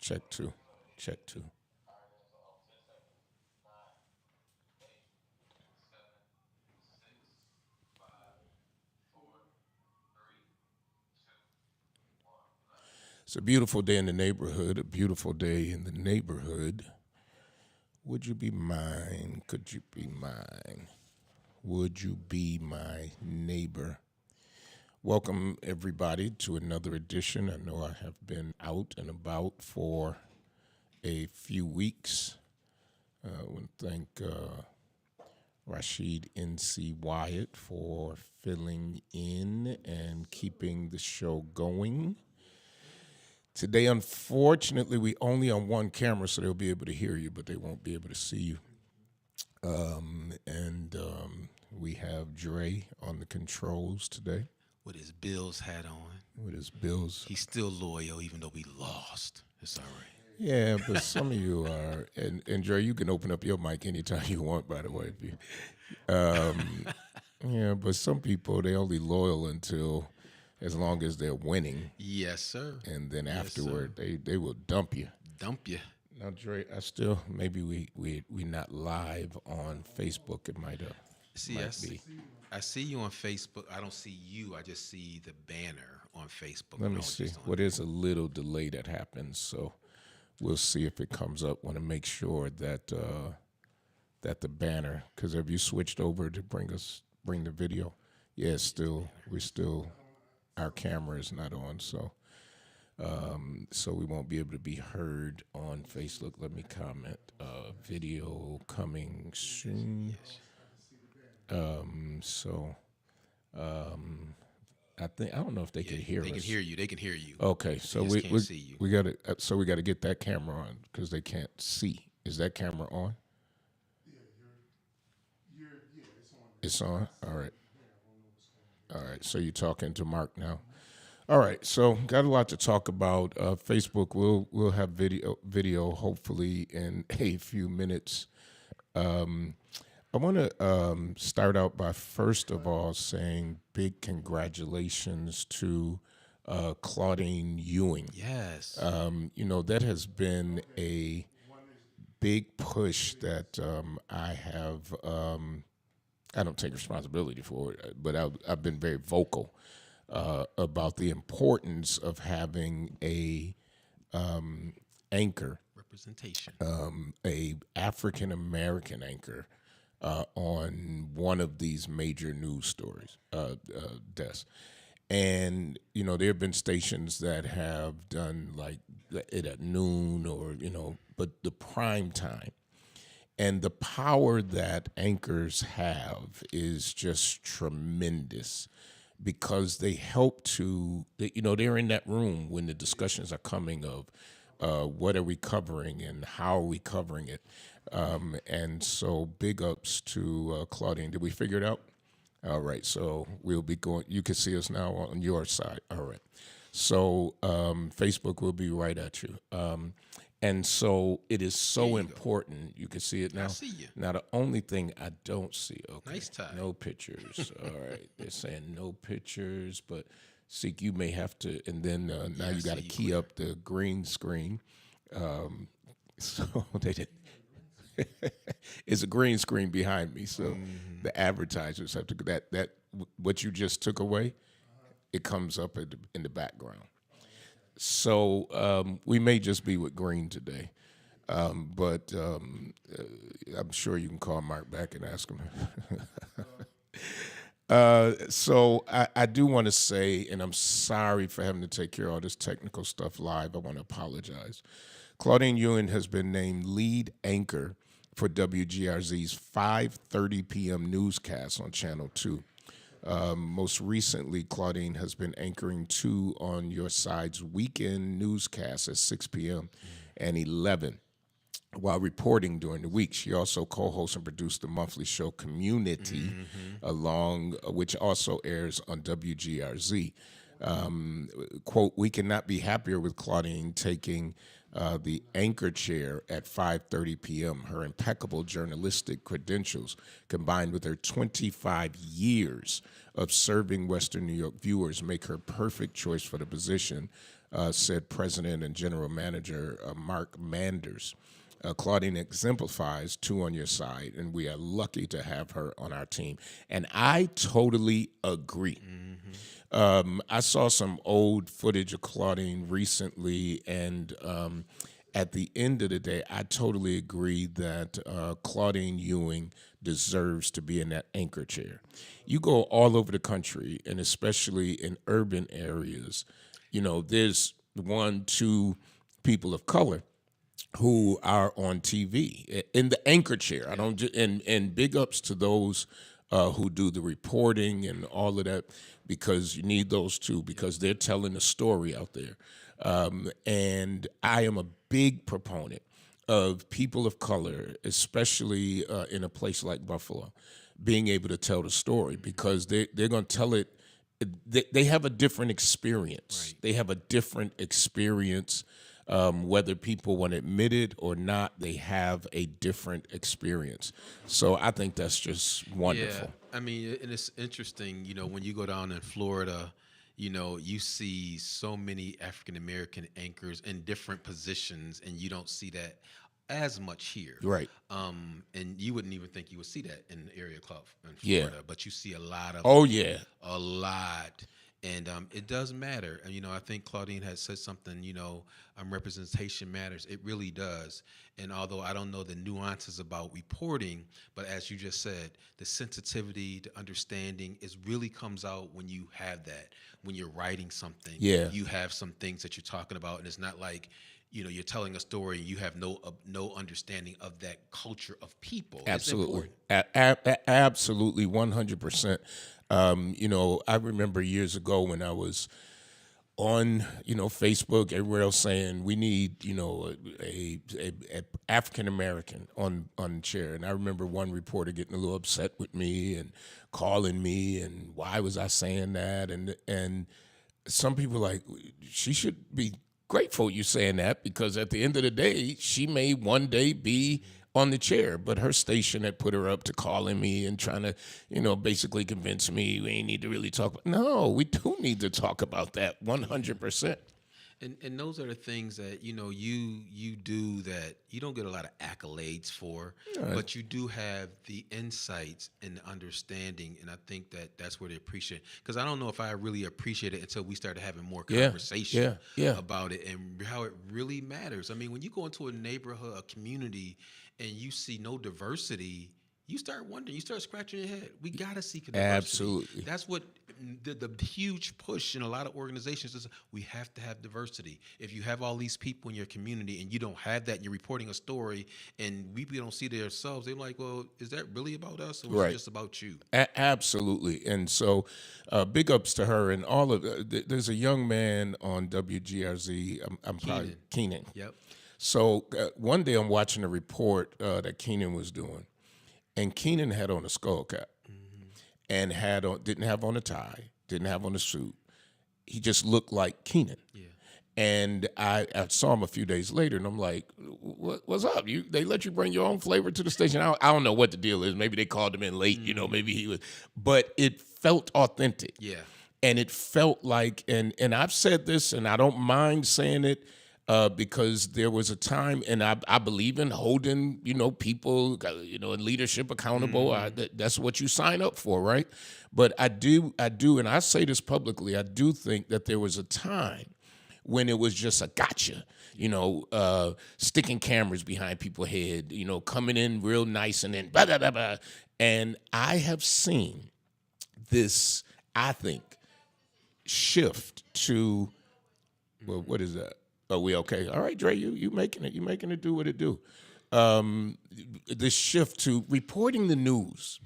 Check two. Check two. It's a beautiful day in the neighborhood. A beautiful day in the neighborhood. Would you be mine? Could you be mine? Would you be my neighbor? Welcome, everybody, to another edition. I know I have been out and about for a few weeks. I want to thank Rashid N.C. Wyatt for filling in and keeping the show going. Today, unfortunately, we only on one camera, so they'll be able to hear you, but they won't be able to see you. And we have Dre on the controls today. With his Bills hat on. With his Bills. He's still loyal even though we lost. It's all right. Yeah, but some of you are. And Dre, you can open up your mic anytime you want, by the way. Yeah, but some people, they only loyal until as long as they're winning. Yes, sir. And then afterward, they will dump you. Dump you. Now, Dre, maybe we not live on Facebook. It might be. I see you on Facebook. I don't see you. I just see the banner on Facebook. Let me see. Well, there's a little delay that happens, so we'll see if it comes up. Want to make sure that that the banner, because have you switched over to bring the video? Yeah, our camera is not on, so we won't be able to be heard on Facebook. Let me comment. Video coming soon. I don't know if they can hear us. They can hear you. Okay, so we can't see you. we got to get that camera on because they can't see. Is that camera on? Yeah, it's on. All right. All right. So you're talking to Mark now. All right. So got a lot to talk about. Facebook we'll have video hopefully in a few minutes. I want to start out by first of all saying big congratulations to Claudine Ewing. Yes. That has been a big push that I have. I don't take responsibility for it, but I've been very vocal about the importance of having a anchor, representation, a African American anchor. On one of these major news stories, desks. And, there have been stations that have done like it at noon or, but the prime time. And the power that anchors have is just tremendous because they help they're in that room when the discussions are coming of what are we covering and how are we covering it. And so big ups to Claudine. Did we figure it out? All right. So we'll be going. You can see us now on your side. All right. So Facebook will be right at you. And so it is so important. You can see it now. I see you. Now, the only thing I don't see, okay. Nice tie. No pictures. All right. They're saying no pictures, but Seek, you may have to, and then now you got to key up the green screen. So they did. It's a green screen behind me, so the advertisers have to that what you just took away, it comes up in the background. So we may just be with green today, but I'm sure you can call Mark back and ask him. So I do want to say, and I'm sorry for having to take care of all this technical stuff live. I want to apologize. Claudine Ewing has been named lead anchor for WGRZ's 5:30 p.m. newscast on Channel 2. Most recently, Claudine has been anchoring 2 on your side's weekend newscast at 6 p.m. and 11 while reporting during the week. She also co-hosts and produced the monthly show Community, which also airs on WGRZ. Quote, we cannot be happier with Claudine taking the anchor chair at 5:30 p.m. Her impeccable journalistic credentials, combined with her 25 years of serving Western New York viewers, make her perfect choice for the position, said President and General Manager Mark Manders. Claudine exemplifies two on your side, and we are lucky to have her on our team. And I totally agree. I saw some old footage of Claudine recently, and at the end of the day, I totally agree that Claudine Ewing deserves to be in that anchor chair. You go all over the country, and especially in urban areas, there's 1-2 people of color who are on TV in the anchor chair. I don't, and big ups to those who do the reporting and all of that, because you need those too, because they're telling a story out there. And I am a big proponent of people of color, especially in a place like Buffalo, being able to tell the story, because they're going to tell it. They have a different experience. Right. They have a different experience. Whether people want to admit it or not, they have a different experience. So I think that's just wonderful. Yeah, I mean, and it's interesting, when you go down in Florida, you see so many African American anchors in different positions, and you don't see that as much here. Right. And you wouldn't even think you would see that in the area club in Yeah. Florida, but you see a lot of Oh, yeah. a lot. And it does matter. And, I think Claudine has said something, representation matters. It really does. And although I don't know the nuances about reporting, but as you just said, the sensitivity, the understanding really comes out when you have that. When you're writing something, Yeah. you have some things that you're talking about, and it's not like, you're telling a story and you have no understanding of that culture of people. Absolutely. It's important. Absolutely, 100%. I remember years ago when I was on, Facebook, everywhere else saying we need, a African American on the chair. And I remember one reporter getting a little upset with me and calling me, and why was I saying that? And some people were like, she should be grateful you saying that, because at the end of the day, she may one day be on the chair, but her station had put her up to calling me and trying to, basically convince me we ain't need to really talk about. No, we do need to talk about that 100%. And those are the things that you do that you don't get a lot of accolades for, but you do have the insights and the understanding, and I think that that's where they appreciate it. Because I don't know if I really appreciate it until we started having more conversation about it and how it really matters. I mean, when you go into a neighborhood, a community, and you see no diversity, you start wondering, you start scratching your head. We got to seek a diversity. Absolutely. That's what the huge push in a lot of organizations is. We have to have diversity. If you have all these people in your community and you don't have that, and you're reporting a story and people don't see themselves, they're like, well, is that really about us, or is it just about you? Absolutely. And so big ups to her and all of there's a young man on WGRZ, I'm probably Keenan. Yep. So one day I'm watching a report that Keenan was doing, and Keenan had on a skull cap and didn't have on a tie, didn't have on a suit. He just looked like Keenan. Yeah. And I saw him a few days later, and I'm like, what's up? They let you bring your own flavor to the station? I don't know what the deal is. Maybe they called him in late, maybe he was. But it felt authentic. Yeah. And it felt like, and I've said this, and I don't mind saying it, because there was a time, and I believe in holding, people, in leadership accountable. That's what you sign up for, right? But I do, and I say this publicly, I do think that there was a time when it was just a gotcha, sticking cameras behind people's head, coming in real nice and then blah, blah, blah, blah. And I have seen this, I think, shift to, well, what is that? Are we okay? All right, Dre, you making it. You making it do what it do. This shift to reporting the news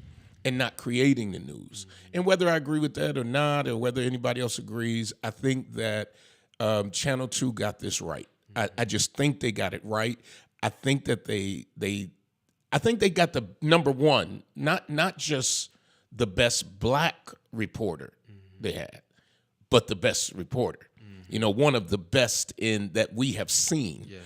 and not creating the news. And whether I agree with that or not, or whether anybody else agrees, I think that Channel 2 got this right. I just think they got it right. I think that they got the number one, not just the best black reporter they had, but the best reporter. You know, one of the best in that we have seen. Yes.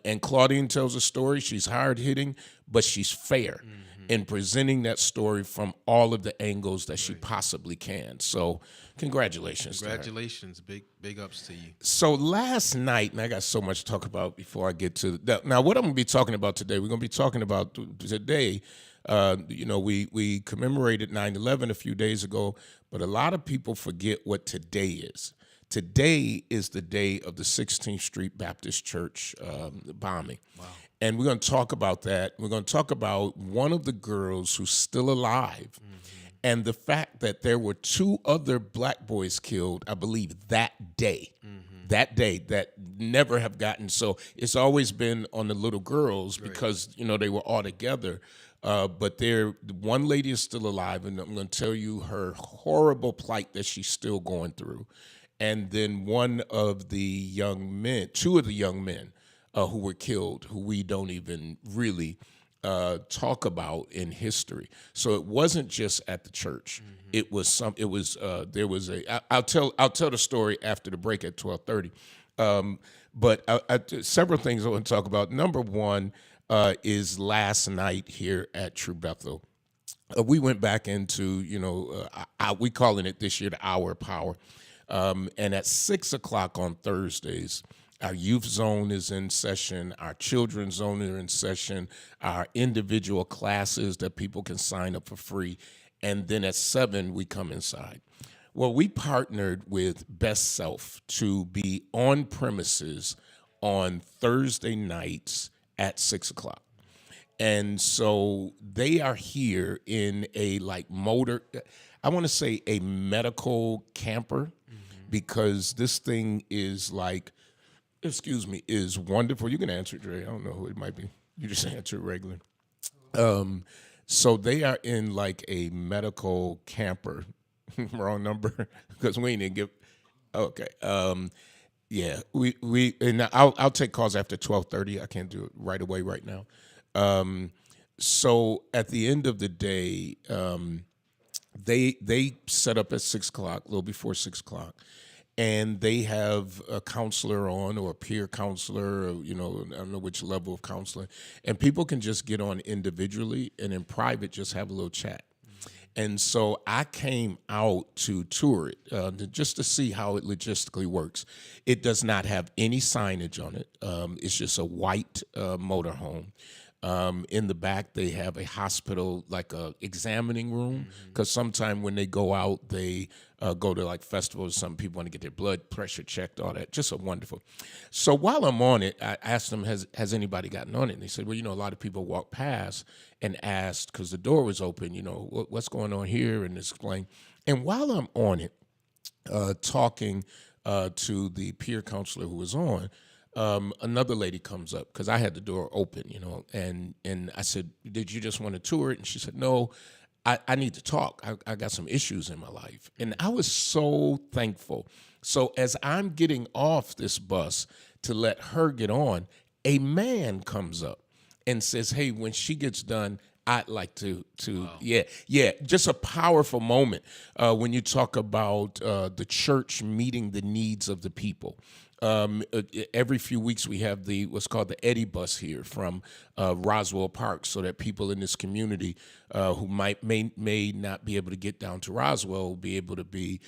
And Claudine tells a story. She's hard hitting, but she's fair in presenting that story from all of the angles that she possibly can. So, congratulations. To her. Congratulations, big ups to you. So last night, and I got so much to talk about before I get to that. Now, what I'm going to be talking about today, we're going to be talking about today. You know, we commemorated 9/11 a few days ago, but a lot of people forget what today is. Today is the day of the 16th Street Baptist Church bombing. Wow. And we're going to talk about that. We're going to talk about one of the girls who's still alive and the fact that there were 2 other black boys killed, I believe, that day. That day that never have gotten. So it's always been on the little girls because, you know, they were all together. But one lady is still alive, and I'm going to tell you her horrible plight that she's still going through. And then 2 of the young men who were killed, who we don't even really talk about in history. So it wasn't just at the church. It was there was I'll tell the story after the break at 12:30. But several things I want to talk about. Number one is last night here at True Bethel. We went back into, you know, we calling it this year the Hour of Power. And at 6 o'clock on Thursdays, our youth zone is in session, our children's zone are in session, our individual classes that people can sign up for free, and then at 7, we come inside. Well, we partnered with Best Self to be on premises on Thursday nights at 6 o'clock. And so they are here in a I want to say a medical camper, because this thing is is wonderful. You can answer it, Dre. I don't know who it might be. You just answer it regular. So they are in like a medical camper. Wrong number, because we didn't give. Okay. Yeah. And I'll take calls after 12:30. I can't do it right away right now. So at the end of the day, they set up at 6 o'clock, a little before 6 o'clock. And they have a counselor on, or a peer counselor, or, you know, I don't know which level of counseling. And people can just get on individually, and in private just have a little chat. And so I came out to tour it just to see how it logistically works. It does not have any signage on it. It's just a white motorhome. In the back, they have a hospital, like a examining room, because sometimes when they go out, they go to like festivals. Some people want to get their blood pressure checked, all that. Just a wonderful. So while I'm on it, I asked them, has anybody gotten on it? And they said, well, you know, a lot of people walk past and asked, because the door was open, you know, what's going on here, and explain. And while I'm on it, talking to the peer counselor who was on, another lady comes up, because I had the door open, you know, and I said, did you just want to tour it? And she said, no, I need to talk. I got some issues in my life. And I was so thankful. So as I'm getting off this bus to let her get on, a man comes up and says, hey, when she gets done, I'd like to wow. Yeah, just a powerful moment when you talk about the church meeting the needs of the people. Every few weeks we have what's called the Eddie bus here from Roswell Park, so that people in this community who may not be able to get down to Roswell will be able to be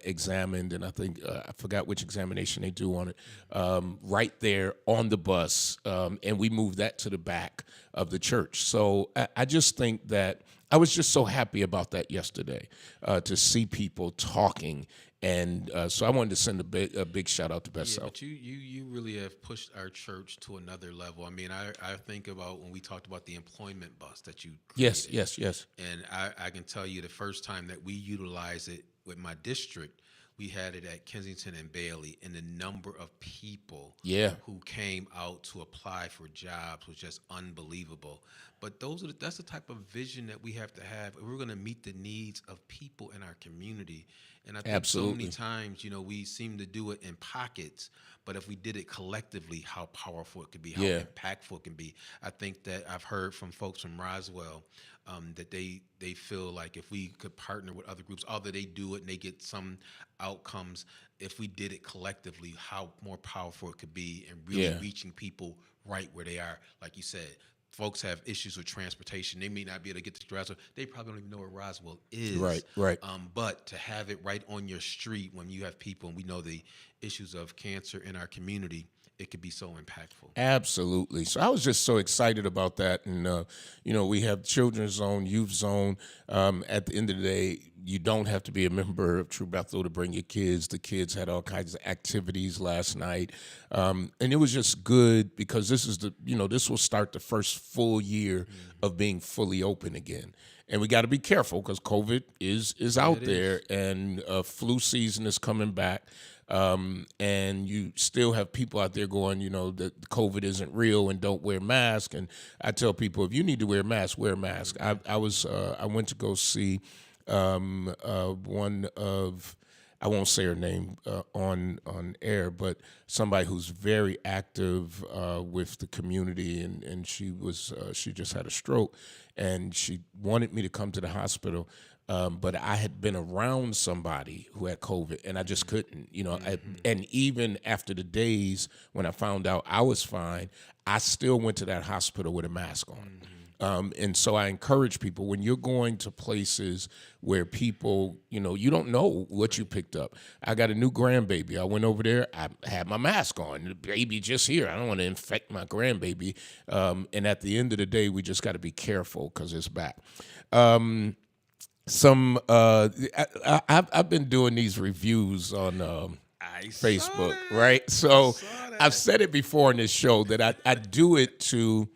examined. And I think I forgot which examination they do on it, right there on the bus, and we move that to the back of the church. So I just think that I was just so happy about that yesterday, to see people talking. And so I wanted to send a big shout out to Best Self. But you really have pushed our church to another level. I mean, I think about when we talked about the employment bus that you created. Yes. And I can tell you the first time that we utilized it with my district, we had it at Kensington and Bailey, and the number of people who came out to apply for jobs was just unbelievable. But that's the type of vision that we have to have if we're going to meet the needs of people in our community. And I think so many Absolutely. times, we seem to do it in pockets, but if we did it collectively, how powerful it could be, how Yeah. impactful it can be. I think that I've heard from folks from Roswell that they feel like if we could partner with other groups, although they do it and they get some outcomes, if we did it collectively, how more powerful it could be and really Yeah. reaching people right where they are. Like you said, folks have issues with transportation. They may not be able to get to Roswell. They probably don't even know where Roswell is. Right. Right. But to have it right on your street when you have people, and we know the issues of cancer in our community, it could be so impactful. Absolutely. So I was just so excited about that. And, we have children's zone, youth zone. At the end of the day, you don't have to be a member of True Bethel to bring your kids. The kids had all kinds of activities last night. And it was just good because this will start the first full year of being fully open again. And we got to be careful because COVID is out there, and flu season is coming back. And you still have people out there going, that COVID isn't real and don't wear masks. And I tell people, if you need to wear a mask, wear a mask. I went to go see one of, I won't say her name on air, but somebody who's very active with the community, and she just had a stroke, and she wanted me to come to the hospital. But I had been around somebody who had COVID, and I just couldn't, and even after the days when I found out I was fine, I still went to that hospital with a mask on. And so I encourage people, when you're going to places where people, you don't know what you picked up. I got a new grandbaby. I went over there. I had my mask on. The baby just here. I don't want to infect my grandbaby. And at the end of the day, we just got to be careful because it's back. I've been doing these reviews on Facebook, right? So I've said it before in this show that I do it to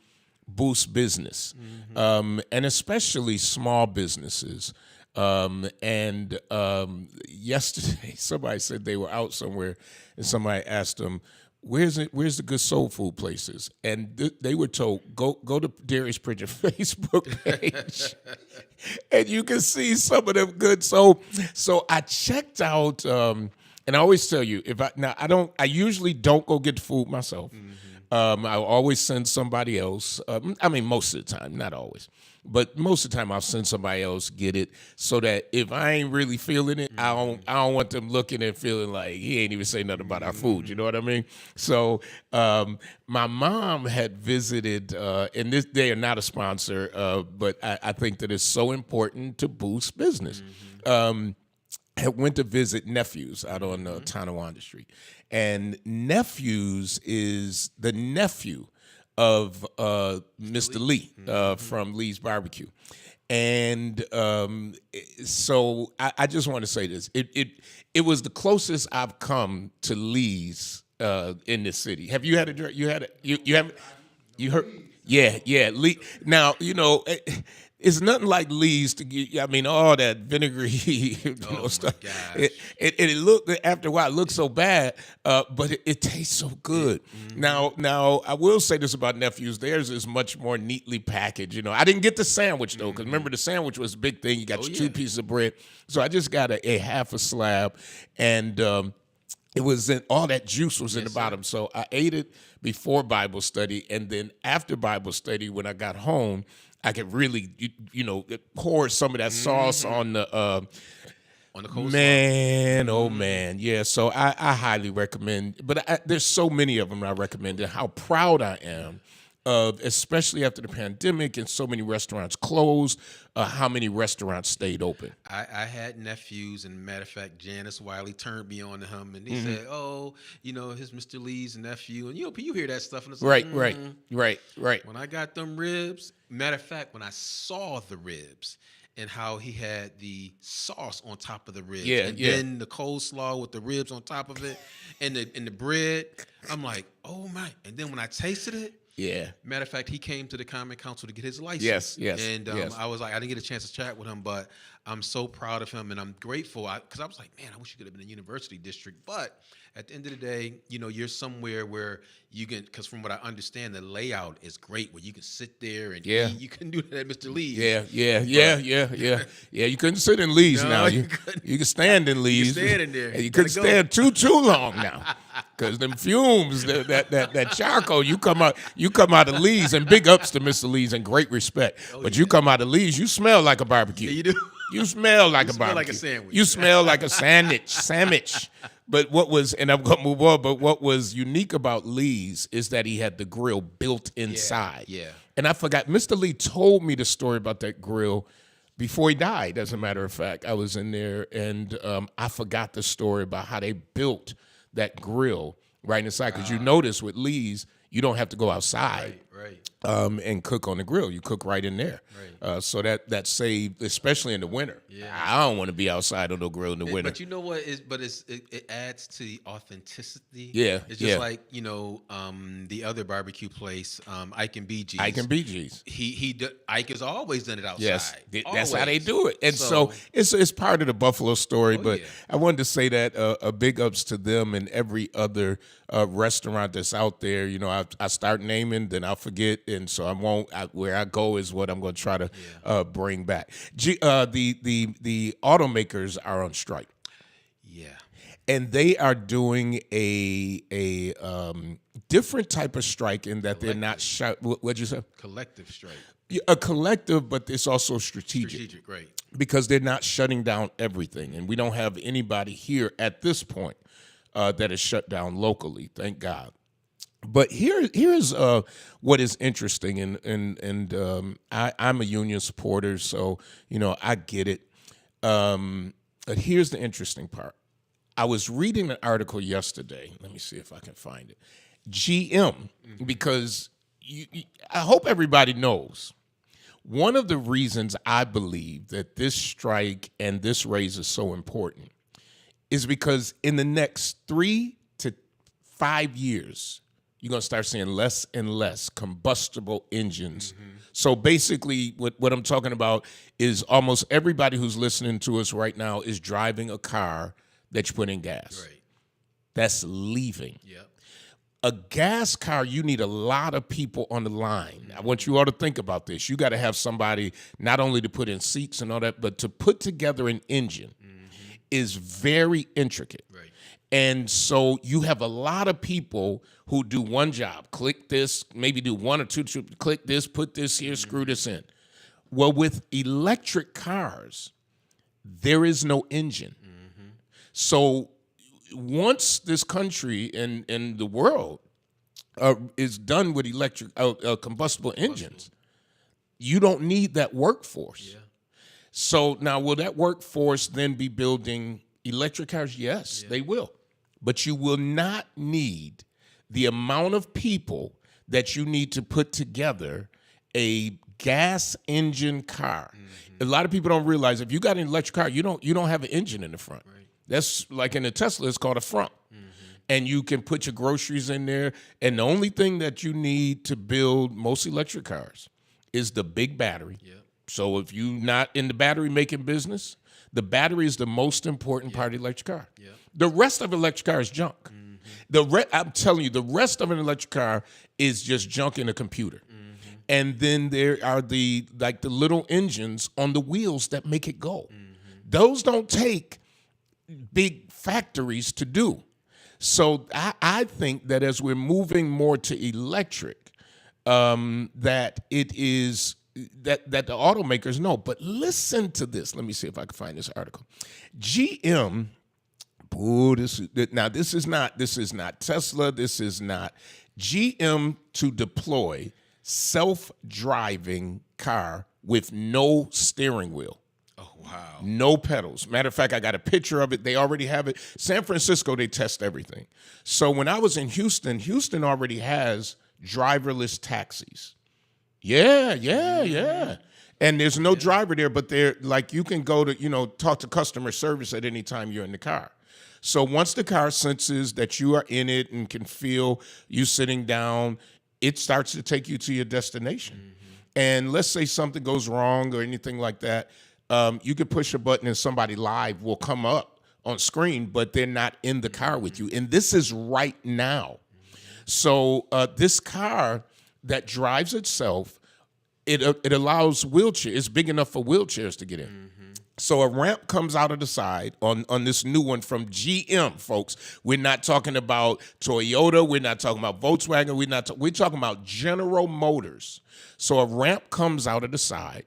boost business, and especially small businesses. Yesterday, somebody said they were out somewhere, and somebody asked them, Where's the good soul food places? And they were told, go to Darius Pritchard Facebook page, and you can see some of them good. So I checked out, and I always tell you, I usually don't go get the food myself. I always send somebody else. Most of the time, not always. But most of the time, I'll send somebody else get it, so that if I ain't really feeling it, I don't want them looking and feeling like he ain't even say nothing about our food. You know what I mean? So my mom had visited, and they are not a sponsor, but I think that it's so important to boost business. I went to visit Nephews out on Tonawanda Street, and Nephews is the nephew of Mr. Lee from Lee's Barbecue. And so I just want to say this. It was the closest I've come to Lee's in this city. Have you had a you had a, you haven't you heard? Yeah, Lee. Now, it's nothing like Lee's to get, all that vinegary stuff. It looked, after a while, it looked so bad, but it tastes so good. Now, I will say this about Nephews. Theirs is much more neatly packaged. I didn't get the sandwich, though, because remember, the sandwich was a big thing. You got your 2 pieces of bread. So I just got a half a slab, and it was all that juice was in the bottom. So I ate it before Bible study, and then after Bible study, when I got home, I could really, pour some of that sauce on the coleslaw. Man, oh man, yeah. So I highly recommend. But there's so many of them I recommend, and how proud I am of, especially after the pandemic and so many restaurants closed, how many restaurants stayed open. I had nephews, and matter of fact, Janice Wiley turned me on to him, and he said, his Mr. Lee's nephew, and you hear that stuff, and it's right. When I got them ribs, matter of fact, when I saw the ribs and how he had the sauce on top of the ribs, then the coleslaw with the ribs on top of it, and the bread, I'm like, oh my! And then when I tasted it, Yeah. Matter of fact, he came to the Common Council to get his license. Yes. And Yes. I was like, I didn't get a chance to chat with him, but I'm so proud of him, and I'm grateful because I was like, man, I wish you could have been in University District. But at the end of the day, you're somewhere where you can, because from what I understand, the layout is great, where you can sit there and Yeah. eat. You can do that at Mr. Lee's. Yeah. You couldn't sit in Lee's No, now. you You couldn't. can stand in Lee's. stand in there. And you You couldn't gotta go. stand too long now. Because them fumes, that charcoal, you come out of Lee's, and big ups to Mr. Lee's and great respect. But you come out of Lee's, you smell like a barbecue. Yeah, you do. You smell like a smell barbecue. like a sandwich. You smell like a sandwich. But what was, and I'm gonna move on, but what was unique about Lee's is that he had the grill built inside. Yeah. And I forgot, Mr. Lee told me the story about that grill before he died, as a matter of fact. I was in there, and I forgot the story about how they built that grill right inside. Because you notice with Lee's, you don't have to go outside. Right. And cook on the grill. You cook right in there. Right. So that saved, especially in the winter. Yeah. I don't want to be outside on the grill in the winter. But you know what? It adds to the authenticity. Yeah, It's just yeah. like, the other barbecue place, Ike and BG's. Ike and BG's. Ike has always done it outside. Yes, that's how they Always. do it. And so it's part of the Buffalo story. But yeah. I wanted to say that a big ups to them and every other restaurant that's out there. I start naming, then I'll forget, and so I won't. Where I go is what I'm going to try to bring back. The automakers are on strike. Yeah. And they are doing a different type of strike in that they're not shut. What'd you say? Collective strike. A collective, but it's also strategic. Strategic, right. Because they're not shutting down everything, and we don't have anybody here at this point that is shut down locally. Thank God. But here's what is interesting, and I'm a union supporter, so I get it. But here's the interesting part. I was reading an article yesterday. Let me see if I can find it. GM, because I hope everybody knows. One of the reasons I believe that this strike and this raise is so important is because in the next 3 to 5 years, you're going to start seeing less and less combustible engines. So basically what I'm talking about is almost everybody who's listening to us right now is driving a car that you put in gas. Right. That's leaving. Yep. A gas car, you need a lot of people on the line. I want you all to think about this. You got to have somebody not only to put in seats and all that, but to put together an engine is very intricate. Right. And so you have a lot of people who do one job, click this, maybe do one or two, click this, put this here, screw this in. Well, with electric cars, there is no engine. So once this country and the world is done with electric combustible engines, you don't need that workforce. Yeah. So now, will that workforce then be building electric cars? Yes, they will. But you will not need the amount of people that you need to put together a gas engine car. A lot of people don't realize if you got an electric car, you don't have an engine in the front. Right. That's like in a Tesla, it's called a front. And you can put your groceries in there. And the only thing that you need to build most electric cars is the big battery. Yep. So if you're not in the battery making business, the battery is the most important part of the electric car. Yep. The rest of an electric car is junk. I'm telling you, the rest of an electric car is just junk in a computer. And then there are the little engines on the wheels that make it go. Those don't take big factories to do. So I think that as we're moving more to electric, that it is that the automakers know. But listen to this. Let me see if I can find this article. GM. This is not Tesla. This is not GM to deploy self-driving car with no steering wheel. Oh, wow. No pedals. Matter of fact, I got a picture of it. They already have it. San Francisco, they test everything. So when I was in Houston already has driverless taxis. Yeah. And there's no driver there, but they're like you can go to, talk to customer service at any time you're in the car. So once the car senses that you are in it and can feel you sitting down, it starts to take you to your destination. And let's say something goes wrong or anything like that, you could push a button and somebody live will come up on screen, but they're not in the car with you. And this is right now. So this car that drives itself, it allows wheelchairs. It's big enough for wheelchairs to get in. So a ramp comes out of the side on this new one from GM, folks. We're not talking about Toyota. We're not talking about Volkswagen. We're talking about General Motors. So a ramp comes out of the side,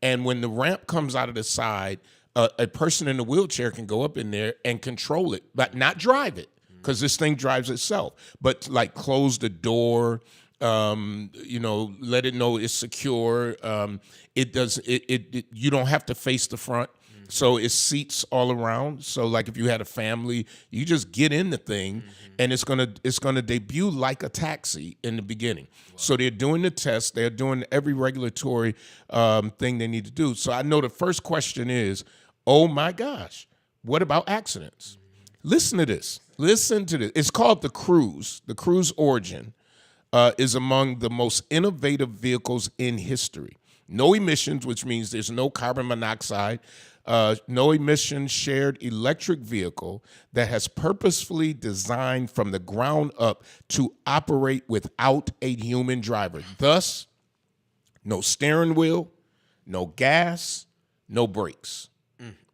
and when the ramp comes out of the side, a person in a wheelchair can go up in there and control it, but not drive it, because this thing drives itself. But like close the door, let it know it's secure. It does it. You don't have to face the front, so it's seats all around. So like if you had a family, you just get in the thing, and it's gonna debut like a taxi in the beginning. Wow. So they're doing the test. They're doing every regulatory thing they need to do. So I know the first question is, oh my gosh, what about accidents? Listen to this. Listen to this. It's called the Cruise. The Cruise Origin is among the most innovative vehicles in history. No emissions, which means there's no carbon monoxide, no emissions, shared electric vehicle that has purposefully designed from the ground up to operate without a human driver. Thus, no steering wheel, no gas, no brakes.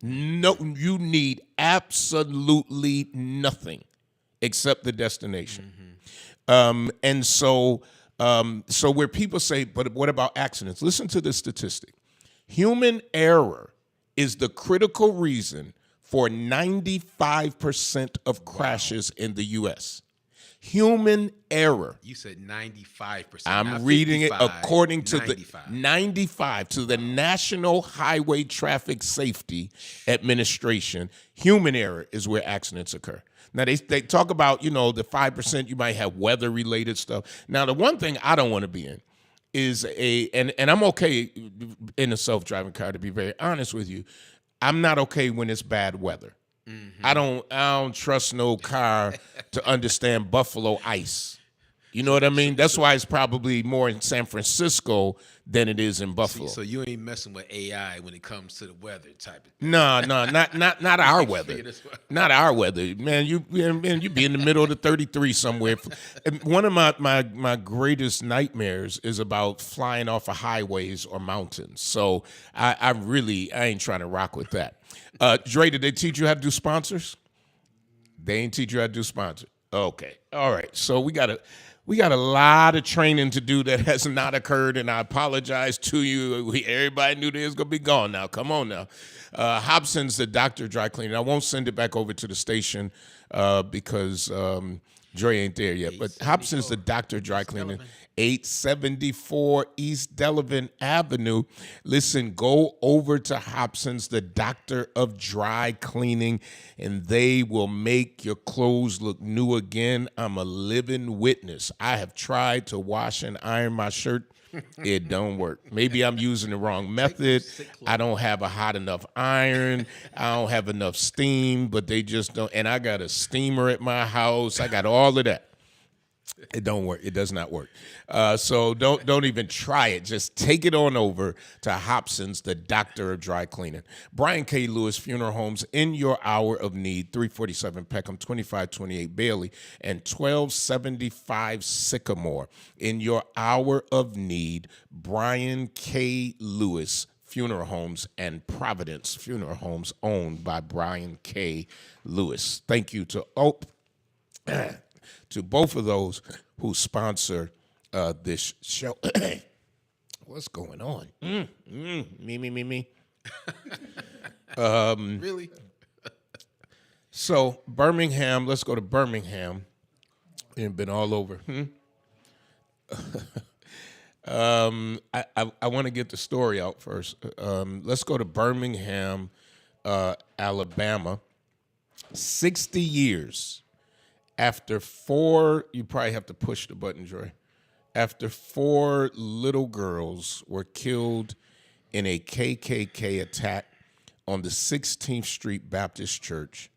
No, you need absolutely nothing except the destination. And so where people say, but what about accidents? Listen to this statistic. Human error is the critical reason for 95% of crashes in the U.S. Human error. You said 95%. I'm reading it according to 95 to the National Highway Traffic Safety Administration. Human error is where accidents occur. Now, they talk about, the 5% you might have weather-related stuff. Now, the one thing I don't want to be in is and I'm okay in a self-driving car, to be very honest with you. I'm not okay when it's bad weather. I don't trust no car to understand Buffalo ice. You know what I mean? That's why it's probably more in San Francisco than it is in Buffalo. So you ain't messing with AI when it comes to the weather type of thing. No, not our weather. Not our weather, man. You be in the middle of the 33 somewhere. One of my greatest nightmares is about flying off of highways or mountains. So I ain't trying to rock with that. Dre, did they teach you how to do sponsors? They ain't teach you how to do sponsors. Okay, all right. So we got a lot of training to do that has not occurred, and I apologize to you. Everybody knew they was going to be gone now. Come on now. Hobson's, the Dr. Dry Cleaning. I won't send it back over to the station because Dre ain't there yet. But Hobson's, the Dr. Dry Cleaning, 874 East Delavan Avenue. Listen, go over to Hobson's, the Doctor of Dry Cleaning, and they will make your clothes look new again. I'm a living witness. I have tried to wash and iron my shirt. It don't work. Maybe I'm using the wrong method. I don't have a hot enough iron. I don't have enough steam, but they just don't. And I got a steamer at my house. I got all of that. It don't work. It does not work. So don't even try it. Just take it on over to Hobson's, the Doctor of Dry Cleaning. Brian K. Lewis Funeral Homes, in your hour of need, 347 Peckham, 2528 Bailey, and 1275 Sycamore. In your hour of need, Brian K. Lewis Funeral Homes and Providence Funeral Homes, owned by Brian K. Lewis. Thank you to both of those who sponsor this show. What's going on? Me. Really? So Birmingham, let's go to Birmingham. It's been all over. I want to get the story out first. Let's go to Birmingham, Alabama. 60 years after you probably have to push the button, Dre. After 4 little girls were killed in a KKK attack on the 16th Street Baptist Church,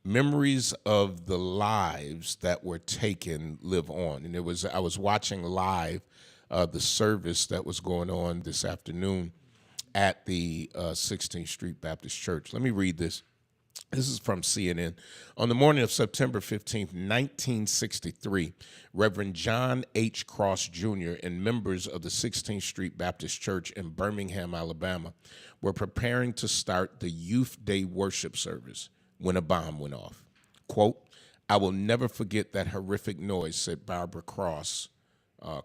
Memories of the lives that were taken live on. And I was watching live the service that was going on this afternoon at the 16th Street Baptist Church. Let me read this. This is from CNN. On the morning of September 15th, 1963, Reverend John H. Cross Jr. and members of the 16th Street Baptist Church in Birmingham, Alabama, were preparing to start the Youth Day worship service when a bomb went off. Quote, "I will never forget that horrific noise," said Barbara Cross.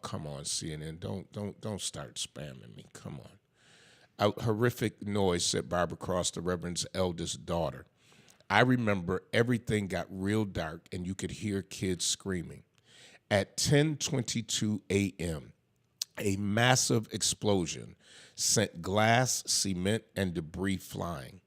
Come on, CNN, don't start spamming me. Come on. A horrific noise, said Barbara Cross, the Reverend's eldest daughter. "I remember everything got real dark and you could hear kids screaming. At 10:22 a.m., a massive explosion sent glass, cement, and debris flying.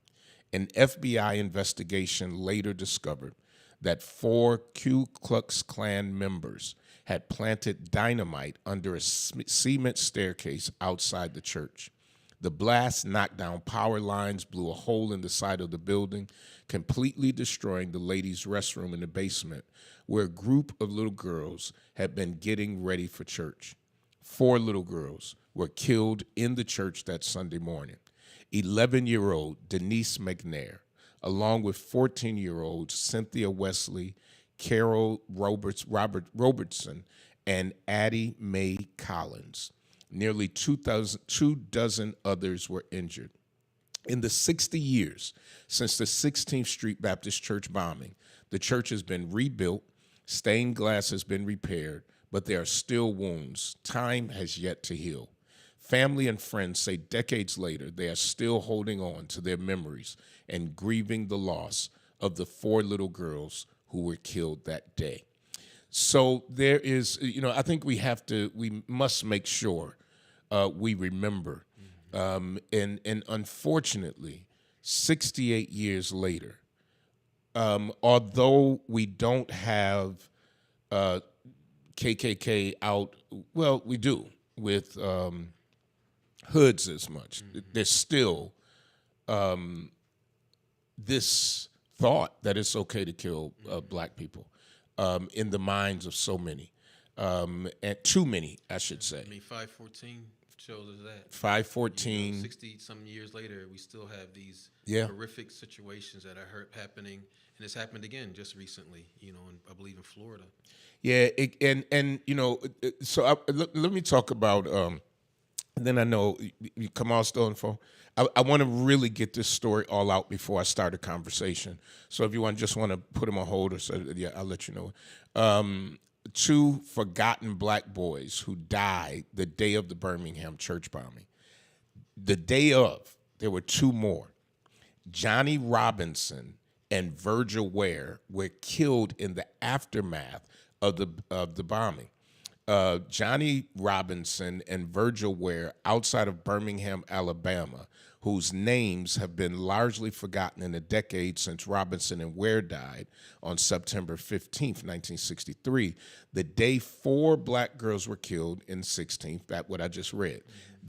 An FBI investigation later discovered that 4 Ku Klux Klan members had planted dynamite under a cement staircase outside the church. The blast knocked down power lines, blew a hole in the side of the building, completely destroying the ladies' restroom in the basement, where a group of little girls had been getting ready for church. 4 little girls were killed in the church that Sunday morning. 11-year-old Denise McNair, along with 14-year-olds Cynthia Wesley, Carol Robertson, and Addie Mae Collins. Nearly 2 dozen others were injured. In the 60 years since the 16th Street Baptist Church bombing, the church has been rebuilt, stained glass has been repaired, but there are still wounds. Time has yet to heal. Family and friends say decades later they are still holding on to their memories and grieving the loss of the 4 little girls who were killed that day. So there is, I think we must make sure we remember. And unfortunately, 68 years later, although we don't have KKK out, well, we do with hoods as much. There's still this thought that it's okay to kill black people in the minds of so many, and too many, I should say. I mean, 514 shows us that. 514. 60-some years later, we still have these horrific situations that are happening, and it's happened again just recently, I believe in Florida. Yeah, so let me talk about, and then I know Kamal's still on the phone. I want to really get this story all out before I start a conversation. So if you just want to put him on hold, I'll let you know. 2 forgotten black boys who died the day of the Birmingham church bombing. The day of, there were 2 more. Johnny Robinson and Virgil Ware were killed in the aftermath of the bombing. Johnny Robinson and Virgil Ware, outside of Birmingham, Alabama, whose names have been largely forgotten in the decade since Robinson and Ware died on September 15th, 1963, the day 4 black girls were killed in 16th, that's what I just read.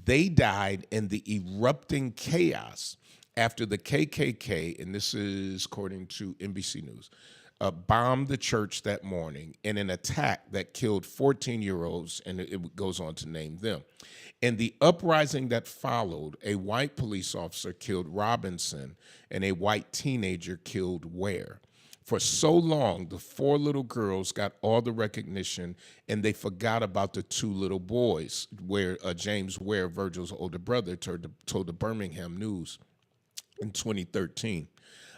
They died in the erupting chaos after the KKK, and this is according to NBC News, bombed the church that morning in an attack that killed 14-year-olds, and it goes on to name them. In the uprising that followed, a white police officer killed Robinson, and a white teenager killed Ware. For so long, the 4 little girls got all the recognition, and they forgot about the 2 little boys, where James Ware, Virgil's older brother, told the Birmingham News in 2013.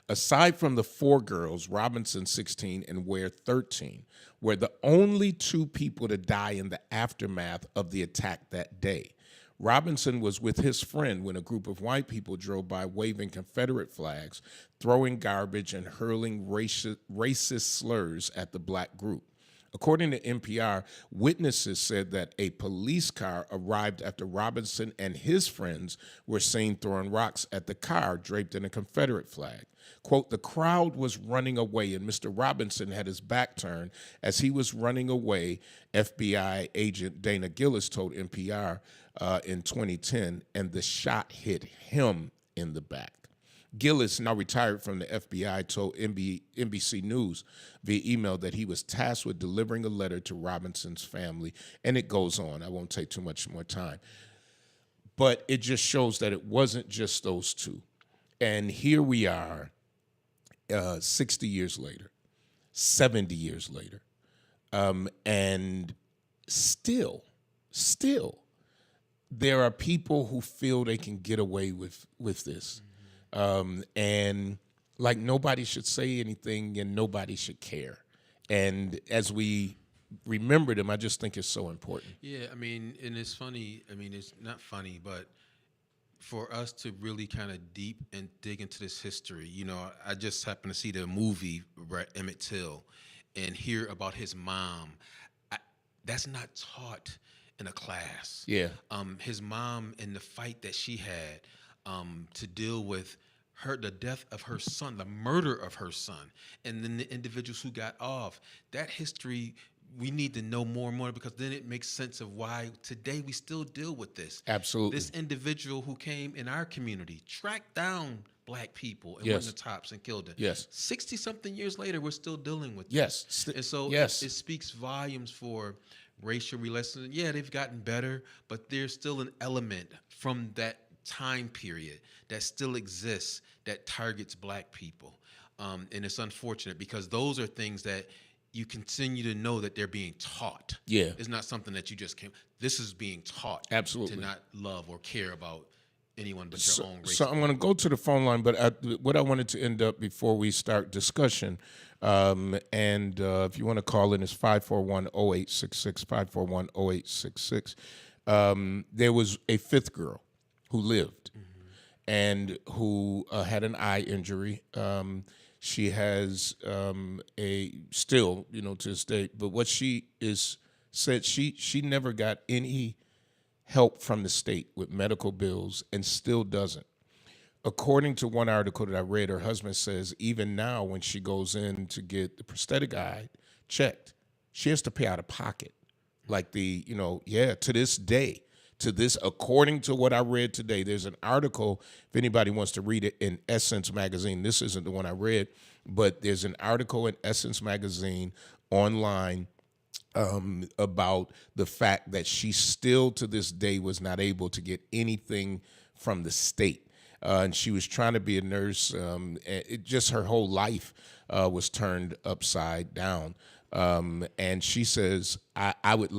Aside from the 4 girls, Robinson 16 and Ware 13, were the only 2 people to die in the aftermath of the attack that day. Robinson was with his friend when a group of white people drove by waving Confederate flags, throwing garbage, and hurling racist slurs at the black group. According to NPR, witnesses said that a police car arrived after Robinson and his friends were seen throwing rocks at the car draped in a Confederate flag. Quote, "The crowd was running away and Mr. Robinson had his back turned as he was running away," FBI agent Dana Gillis told NPR in 2010, "and the shot hit him in the back." Gillis, now retired from the FBI, told NBC News via email that he was tasked with delivering a letter to Robinson's family, and it goes on. I won't take too much more time. But it just shows that it wasn't just those two. And here we are, 60 years later, 70 years later, and still, there are people who feel they can get away with this. And like nobody should say anything and nobody should care. And as we remember them, I just think it's so important. Yeah, I mean, and it's funny. I mean, it's not funny, but for us to really kind of deep and dig into this history, you know, I just happened to see the movie Emmett Till and hear about his mom. That's not taught in a class. Yeah. His mom and the fight that she had to deal with the death of her son, the murder of her son, and then the individuals who got off. That history we need to know more and more, because then it makes sense of why today we still deal with this. Absolutely. This individual who came in our community tracked down black people and Yes. went to Tops and killed them. Yes. 60-something years later, we're still dealing with Yes. this. And so Yes. it speaks volumes for racial relations. Yeah, they've gotten better, but there's still an element from that time period that still exists that targets black people. And it's unfortunate because those are things that you continue to know that they're being taught. Yeah. It's not something that you just came. This is being taught. Absolutely. To not love or care about anyone but your own race. So I'm going to go to the phone line, but what I wanted to end up before we start discussion, if you want to call in, it's 541-0866, 541-0866. There was a fifth girl who lived and who had an eye injury. She has still, to this day, but what she is said, she never got any help from the state with medical bills and still doesn't. According to one article that I read, her husband says even now when she goes in to get the prosthetic eye checked, she has to pay out of pocket. Like to this day. According to what I read today, there's an article, if anybody wants to read it, in Essence Magazine. This isn't the one I read, but there's an article in Essence Magazine online about the fact that she still to this day was not able to get anything from the state. And she was trying to be a nurse. Just her whole life was turned upside down. And she says, I would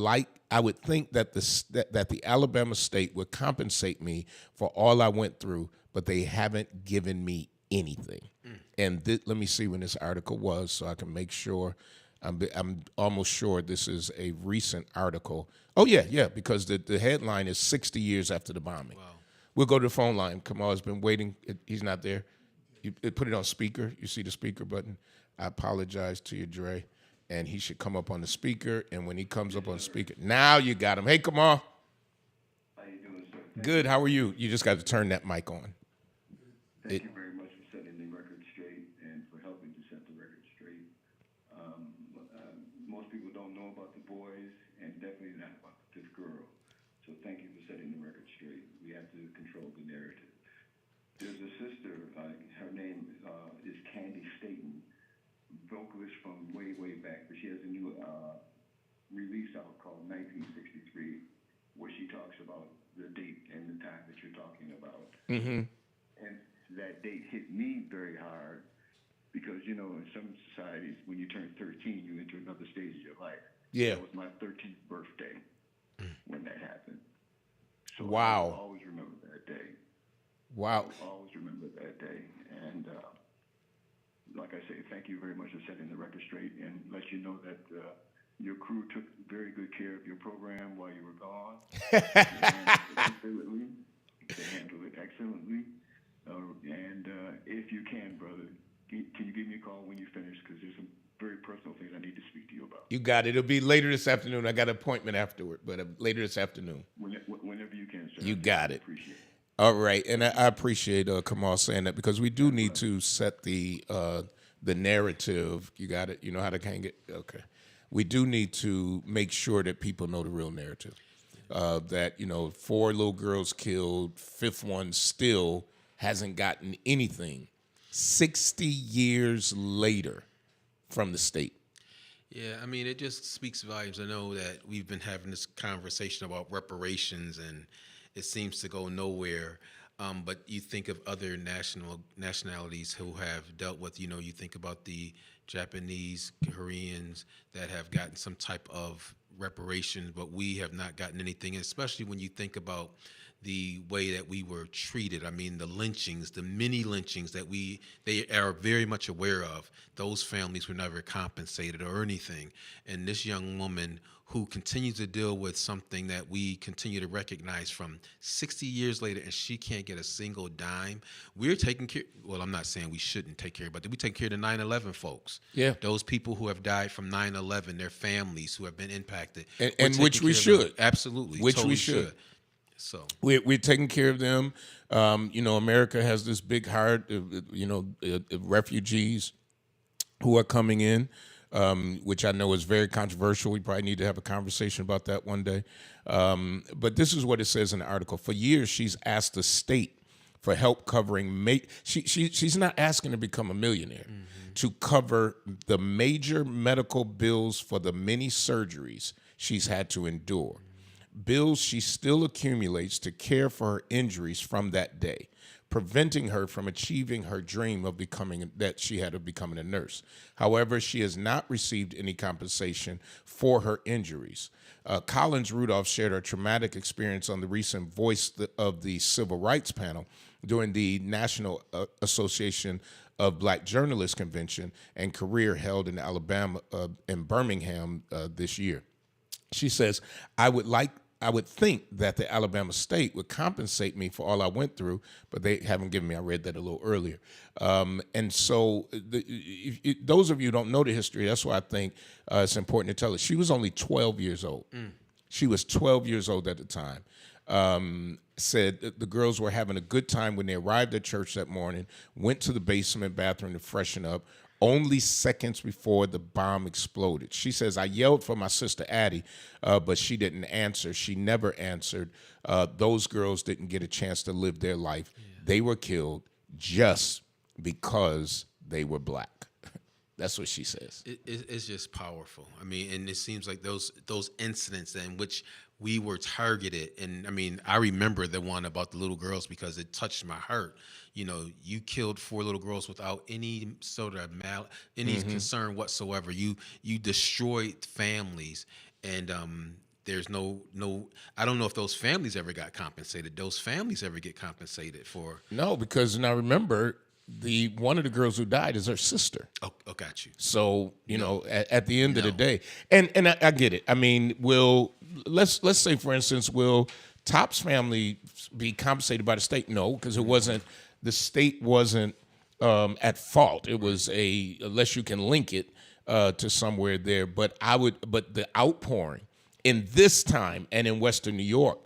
think that the Alabama state would compensate me for all I went through, but they haven't given me anything. And let me see when this article was so I can make sure. I'm almost sure this is a recent article. Oh, yeah, because the headline is 60 years after the bombing. Wow. We'll go to the phone line. Kamal's been waiting. He's not there. You put it on speaker. You see the speaker button? I apologize to you, Dre. And he should come up on the speaker. And when he comes up on the speaker, now you got him. Hey, Kamal. How you doing, sir? Good. How are you? You just got to turn that mic on. Thank you very much for setting the record straight and for helping to set the record straight. Most people don't know about the boys and definitely not about the fifth girl. So thank you for setting the record straight. We have to control the narrative. There's a sister, her name is Candy Staten, vocalist from way, way back, but she has a new release out called 1963, where she talks about the date and the time that you're talking about. Mm-hmm. And that date hit me very hard because, in some societies, when you turn 13, you enter another stage of your life. Yeah. That was my 13th birthday when that happened. So Wow. I always remember that day. Wow. I always remember that day. And like I say, thank you very much for setting the record straight and let you know that your crew took very good care of your program while you were gone. They handled it excellently. And if you can, brother, can you give me a call when you finish? Because there's some very personal things I need to speak to you about. You got it. It'll be later this afternoon. I got an appointment afterward, but later this afternoon. Whenever you can, sir. You got it. Appreciate it. All right, and I appreciate Kamal saying that because we do need to set the narrative. You got it. You know how to hang it. Okay, we do need to make sure that people know the real narrative. That 4 little girls killed, fifth one still hasn't gotten anything 60 years later from the state. Yeah, I mean, it just speaks volumes. I know that we've been having this conversation about reparations, and it seems to go nowhere. But you think of other nationalities who have dealt with, you think about the Japanese, Koreans that have gotten some type of reparations, but we have not gotten anything. And especially when you think about the way that we were treated. I mean, the lynchings, the many lynchings that they are very much aware of. Those families were never compensated or anything. And this young woman who continues to deal with something that we continue to recognize from 60 years later, and she can't get a single dime. We're taking care, well, I'm not saying we shouldn't take care, but we take care of the 9/11 folks. Yeah. Those people who have died from 9/11, their families who have been impacted. And which we should. Absolutely. Which totally we should. So we're taking care of them. America has this big heart, refugees who are coming in, which I know is very controversial. We probably need to have a conversation about that one day. But this is what it says in the article. For years, she's asked the state for help covering. She's not asking to become a millionaire, to cover the major medical bills for the many surgeries she's had to endure. Bills she still accumulates to care for her injuries from that day, preventing her from achieving her dream of becoming a nurse. However, she has not received any compensation for her injuries. Collins Rudolph shared her traumatic experience on the recent Voice of the Civil Rights panel during the National Association of Black Journalists Convention and career held in Alabama, in Birmingham this year. She says, I would think that the Alabama state would compensate me for all I went through, but they haven't given me. I read that a little earlier. And so those of you who don't know the history, that's why I think it's important to tell it. She was only 12 years old. She was 12 years old at the time. Said that the girls were having a good time when they arrived at church that morning, went to the basement bathroom to freshen up, only seconds before the bomb exploded. She says, I yelled for my sister Addie, but she didn't answer. She never answered. Those girls didn't get a chance to live their life. Yeah. They were killed just because they were black. That's what she says. It's just powerful. I mean, and it seems like those incidents in which we were targeted. And I mean, I remember the one about the little girls because it touched my heart. You killed 4 little girls without any sort of concern whatsoever. You destroyed families, and there's no. I don't know if those families ever got compensated. Those families ever get compensated for? No, because now remember, one of the girls who died is her sister. Oh, got you. So at the end of the day, and I get it. I mean, let's say for instance, will Top's family be compensated by the state? No, because it wasn't. The state wasn't at fault. It was unless you can link it to somewhere there. But the outpouring in this time and in Western New York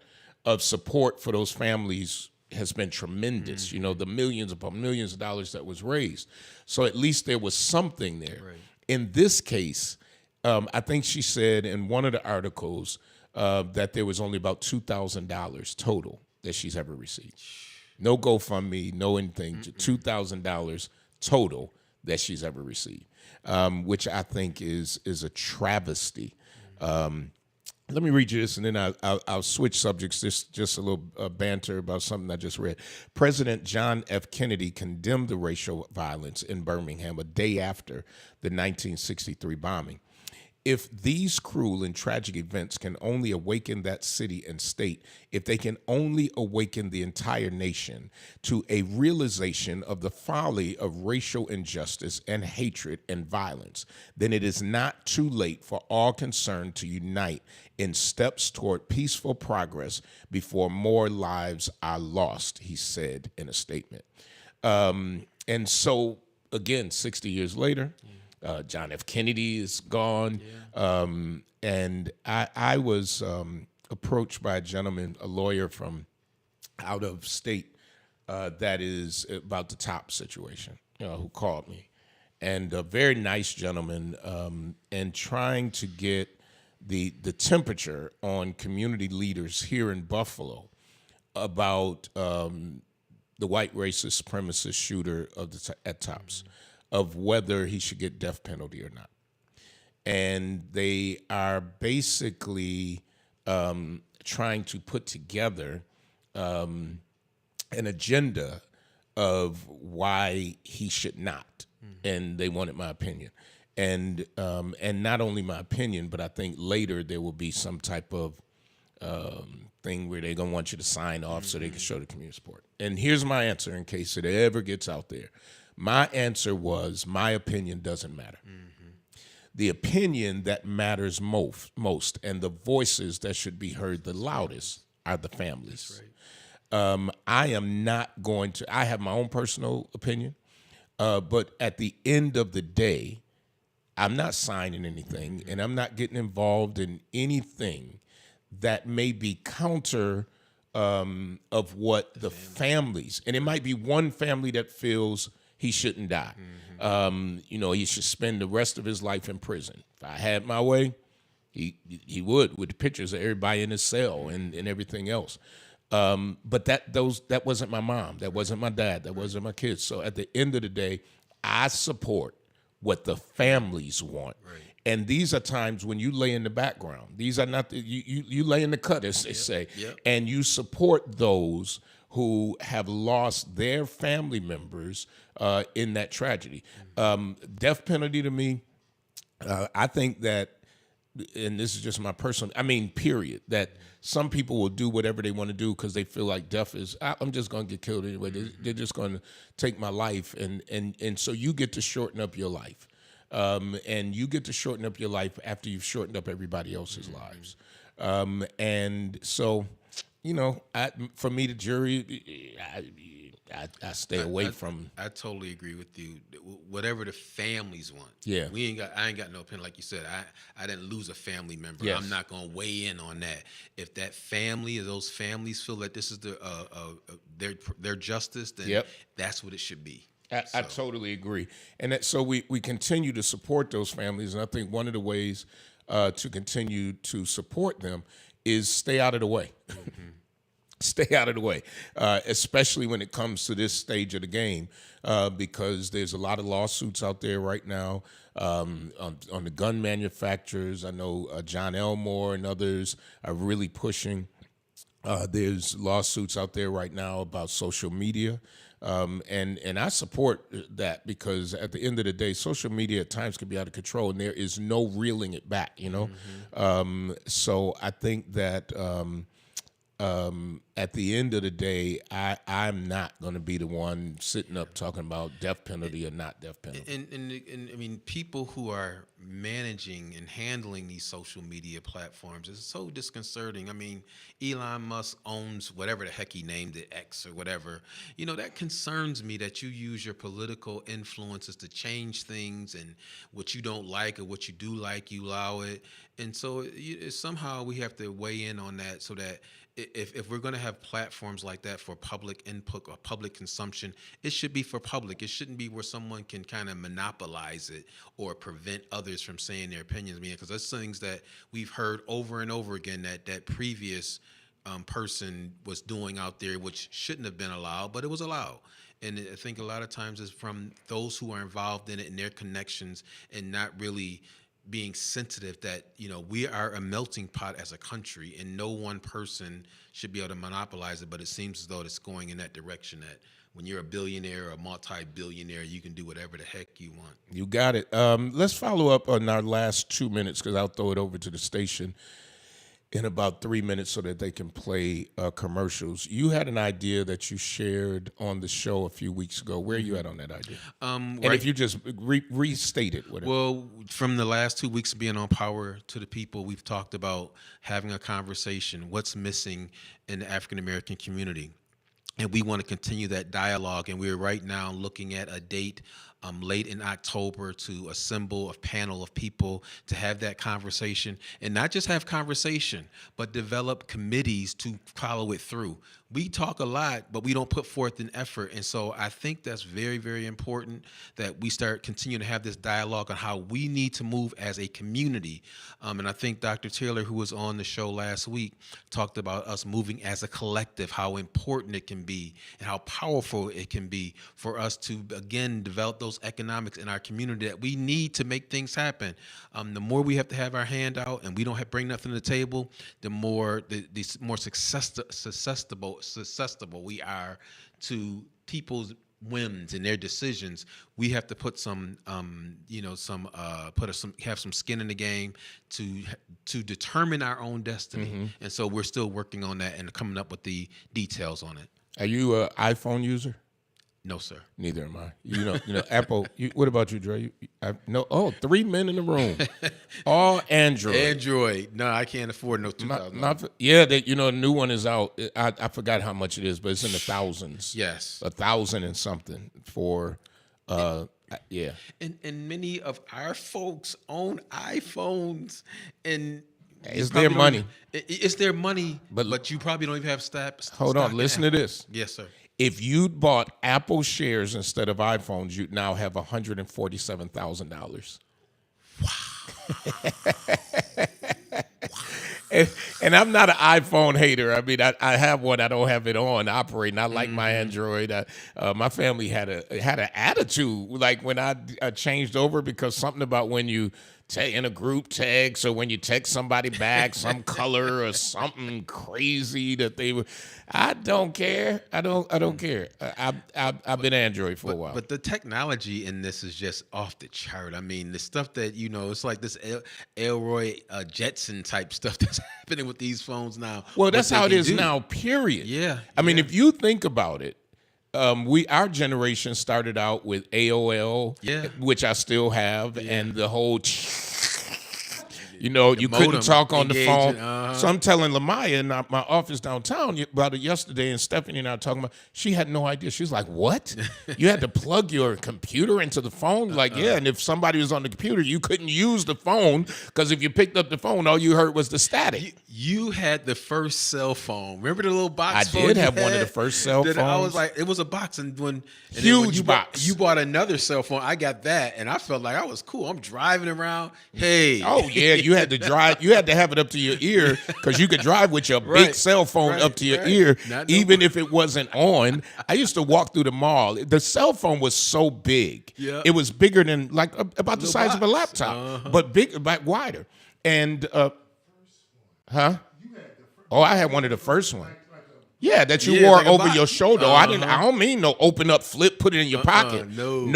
of support for those families has been tremendous. Mm-hmm. The millions upon millions of dollars that was raised. So at least there was something there. Right. In this case, I think she said in one of the articles that there was only about $2,000 total that she's ever received. No GoFundMe, no anything, $2,000 total that she's ever received, which I think is a travesty. Let me read you this, and then I'll switch subjects. Just a little banter about something I just read. President John F. Kennedy condemned the racial violence in Birmingham a day after the 1963 bombing. If these cruel and tragic events can only awaken that city and state, if they can only awaken the entire nation to a realization of the folly of racial injustice and hatred and violence, then it is not too late for all concerned to unite in steps toward peaceful progress before more lives are lost, he said in a statement. And so, again, 60 years later, John F. Kennedy is gone. Yeah. And I was approached by a gentleman, a lawyer from out of state, that is about the Top situation, who called me. And a very nice gentleman, and trying to get the temperature on community leaders here in Buffalo about the white racist supremacist shooter of at Tops, of whether he should get death penalty or not. And they are basically trying to put together an agenda of why he should not, and they wanted my opinion, and not only my opinion, but I think later there will be some type of thing where they're gonna want you to sign off so they can show the community support. And here's my answer in case it ever gets out there. My answer was, my opinion doesn't matter. The opinion that matters most, and the voices that should be heard the loudest are the families. I am not going to, I have my own personal opinion, but at the end of the day, I'm not signing anything, and I'm not getting involved in anything that may be counter of what the families, and it might be one family that feels he shouldn't die. He should spend the rest of his life in prison. If I had my way, he would, with the pictures of everybody in his cell and everything else. But that wasn't my mom. That wasn't my dad. That wasn't my kids. So at the end of the day, I support what the families want. Right. And these are times when you lay in the background. These are not, you lay in the cut, as they say, and you support those who have lost their family members in that tragedy. Death penalty to me, I think that, and this is just my personal, period, that some people will do whatever they want to do because they feel like death is, I'm just going to get killed anyway. They're just going to take my life. And so you get to shorten up your life. And you get to shorten up your life after you've shortened up everybody else's lives. And so, for me, the jury, I stay away from. I totally agree with you. Whatever the families want. Yeah. I ain't got no opinion. Like you said, I didn't lose a family member. Yes. I'm not going to weigh in on that. If that family or those families feel that this is their justice, then that's what it should be. I totally agree. And so we continue to support those families. And I think one of the ways to continue to support them is stay out of the way. Stay out of the way, especially when it comes to this stage of the game, because there's a lot of lawsuits out there right now on the gun manufacturers. I know John Elmore and others are really pushing. There's lawsuits out there right now about social media. And I support that because at the end of the day, social media at times can be out of control and there is no reeling it back, So I think that at the end of the day, I'm not going to be the one sitting up talking about death penalty or not death penalty. And people who are managing and handling these social media platforms is so disconcerting. Elon Musk owns whatever the heck he named it, X or whatever. That concerns me that you use your political influences to change things, and what you don't like or what you do like, you allow it. And so somehow we have to weigh in on that so that if we're going to have platforms like that for public input or public consumption, it should be for public. It shouldn't be where someone can kind of monopolize it or prevent others from saying their opinions. Because that's things that we've heard over and over again that previous person was doing out there, which shouldn't have been allowed, but it was allowed. And I think a lot of times it's from those who are involved in it and their connections, and not really being sensitive that, we are a melting pot as a country and no one person should be able to monopolize it. But it seems as though it's going in that direction, that when you're a billionaire or a multi-billionaire, you can do whatever the heck you want. You got it. Let's follow up on our last 2 minutes because I'll throw it over to the station in about 3 minutes so that they can play commercials. You had an idea that you shared on the show a few weeks ago. Where are you at on that idea? And if you just restate it. Whatever. Well, from the last 2 weeks of being on Power to the People, we've talked about having a conversation, what's missing in the African-American community. And we want to continue that dialogue. And we're right now looking at a date late in October to assemble a panel of people to have that conversation, and not just have conversation, but develop committees to follow it through. We talk a lot, but we don't put forth an effort. And so I think that's very, very important that we start continuing to have this dialogue on how we need to move as a community. And I think Dr. Taylor, who was on the show last week, talked about us moving as a collective, how important it can be and how powerful it can be for us to, again, develop those economics in our community that we need to make things happen. The more we have to have our hand out and we don't bring nothing to the table, the more susceptible we are to people's whims and their decisions. We have to put have some skin in the game to determine our own destiny. And so we're still working on that and coming up with the details on it. Are you an iPhone user? No, sir. Neither am I. You know, Apple. What about you, Dre? No. Oh, 3 men in the room, all Android. Android. No, I can't afford no 2000. Yeah, a new one is out. I forgot how much it is, but it's in the thousands. Yes, 1,000 and something for. Yeah. And many of our folks own iPhones, and it's their money. It's their money, but you probably don't even have stock. Hold on, listen to this. Yes, sir. If you'd bought Apple shares instead of iPhones, you'd now have $147,000. Wow. And I'm not an iPhone hater. I mean, I have one. I don't have it on operating. I like my Android. My family had an attitude like when I changed over, because something about when you in a group text or when you text somebody back some color or something crazy that they were. I don't care. I don't care. I've been Android for a while. But the technology in this is just off the chart. I mean, the stuff that, it's like this Elroy Jetson type stuff that's happening with these phones now. Well, that's how it is now, period. Yeah. I mean, if you think about it, our generation started out with AOL, which I still have, and the whole, you couldn't talk on the phone. So I'm telling Lamaya in my office downtown about it yesterday, and Stephanie and I were talking about. She had no idea. She was like, "What? You had to plug your computer into the phone?" Like, yeah. And if somebody was on the computer, you couldn't use the phone because if you picked up the phone, all you heard was the static. You had the first cell phone. Remember the little box phone? I did have one of the first cell phones. I was like, it was a box, and huge box. You bought another cell phone. I got that, and I felt like I was cool. I'm driving around. Hey. Oh yeah, you had to drive. You had to have it up to your ear because you could drive with your big cell phone up to your ear, even if it wasn't on. I used to walk through the mall. The cell phone was so big. Yeah. It was bigger than about the size of a laptop, but big, but wider. And huh? I had one of the first ones. Yeah, that you wore like over your shoulder. I don't mean no open up flip, put it in your pocket. No.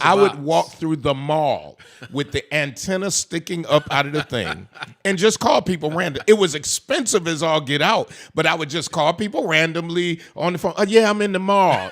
I would walk through the mall with the antenna sticking up out of the thing and just call people random. It was expensive as all get out, but I would just call people randomly on the phone. Yeah, I'm in the mall.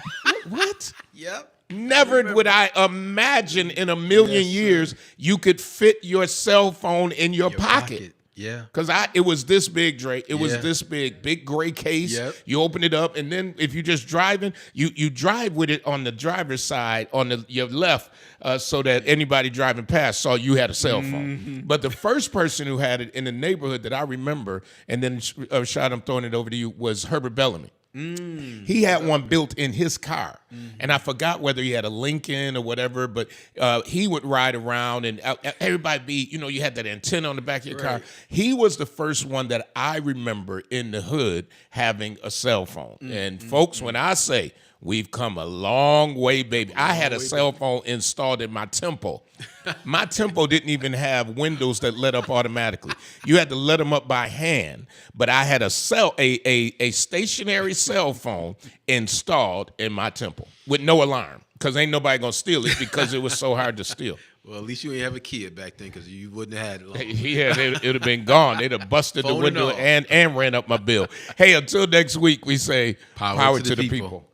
What? Yep. Never would I imagine in a million years you could fit your cell phone in your pocket. Yeah, because it was this big, Drake. It was this big gray case. Yep. You open it up, and then if you're just driving, you drive with it on the driver's side on your left, so that anybody driving past saw you had a cell phone. Mm-hmm. But the first person who had it in the neighborhood that I remember, and then Shad, I'm throwing it over to you, was Herbert Bellamy. He had one built in his car, and I forgot whether he had a Lincoln or whatever, but he would ride around and everybody be, you had that antenna on the back of your car. He was the first one that I remember in the hood having a cell phone. And folks, when I say we've come a long way, baby. I had a cell phone installed in my Tempo. My Tempo didn't even have windows that let up automatically. You had to let them up by hand. But I had a stationary cell phone installed in my Tempo with no alarm because ain't nobody gonna steal it because it was so hard to steal. Well, at least you ain't have a kid back then because you wouldn't have had it long. Yeah, it would have been gone. They'd have busted the window and ran up my bill. Hey, until next week, we say power to the people.